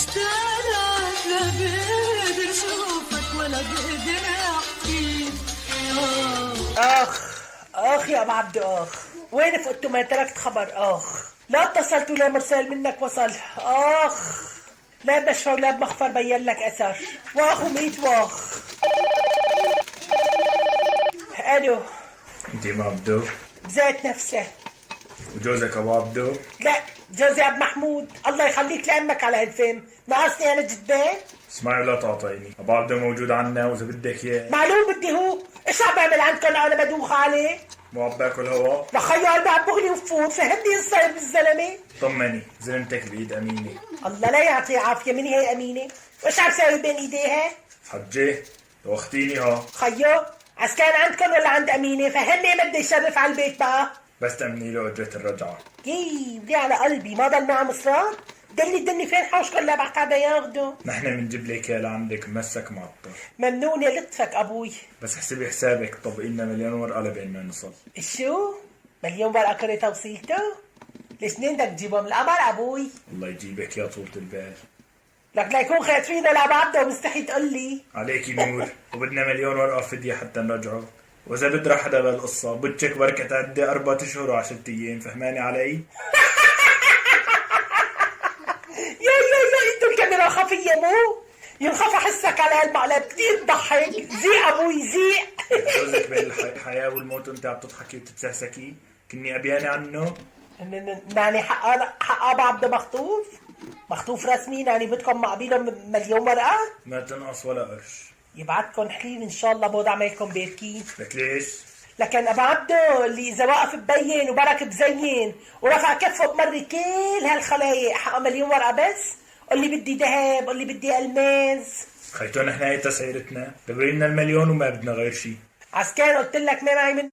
مشتاق لا بقدر شوفك ولا بقدر احكي. اخ يا ابو عبد اخ، وين فقدتوا ما تركت خبر؟ اخ لا اتصلت ولا مرسال منك وصل. اخ لا بشفى ولا بمخفر بين لك اثر. واخ وميت واخ. الو انتي ام عبدو؟ بذات نفسه. وجوزك ابو عبدو؟ لا جوزي ابو محمود، الله يخليك لامك على هالفيلم. ناقصني انا جدين؟ اسمعي ولا تعطيني، ابو عبدو موجود عنا واذا بدك اياه. معلوم بدي هو. ايش عم بعمل عندكم انا بدوخ عليه؟ مو عم باكل هوا؟ لخيال عم بغلي وفوت، فهمني ايش صاير بالزلمه؟ طمني، زلمتك بايد امينه. الله لا يعطيه عافيه، من هي امينه؟ وايش عم تساوي بين ايديها؟ حجي لو اختيني ها. خيو عسكان عندكم ولا عند امينه؟ فهمني ما بدي يشرف على البيت بقى. بس تأمني له اجرة الرجعة. ليه على قلبي ما ضل معه مصرات؟ دلي الدني فين حوشكم لا بعد قاعده ياخده. نحن بنجيب لك اياه لعندك مسك معطر. ممنون يا لطفك ابوي. بس احسبي حسابك، طبقي لنا مليون ورقة لبين ما نوصل. شو؟ مليون ورقه كره توصيلته؟ ليش بدك تجيبهم القمر ابوي؟ الله يجيبك يا طولة البال. لك ليكون خاطرينا لعب عبده ومستحي تقول لي. عليكي نور، وبدنا مليون ورقة فدية حتى نرجعه. وإذا بدرى حدا بالقصة بدك بركة تعدي 4 أشهر و10 أيام، فهماني علي؟ يا انتو الكاميرا خفية مو؟ ينخفى حسك على هالمقلب كتير تضحك. زيق ابوي زيق. جوزك بين الحياة والموت وانت عم تضحكي وتتسهسكي، كني أبياني عنه. يعني حق ابو عبده مخطوف رسمي؟ يعني بدكم مقابلهم مليون ورقة؟ ما تنقص ولا قرش. يبعتكم حليل ان شاء الله بود عملكم باركين. لك ليش؟ لكن ابو عبده اللي اذا وقف ببين وبرك بزين ورفع كفه بمر كل هالخلايق حق مليون ورقه بس. قول لي بدي ذهب، قول لي بدي الماس. خيتو نحن هي تسعيرتنا، دبري لنا المليون وما بدنا غير شيء. عسكر قلت لك ما معي من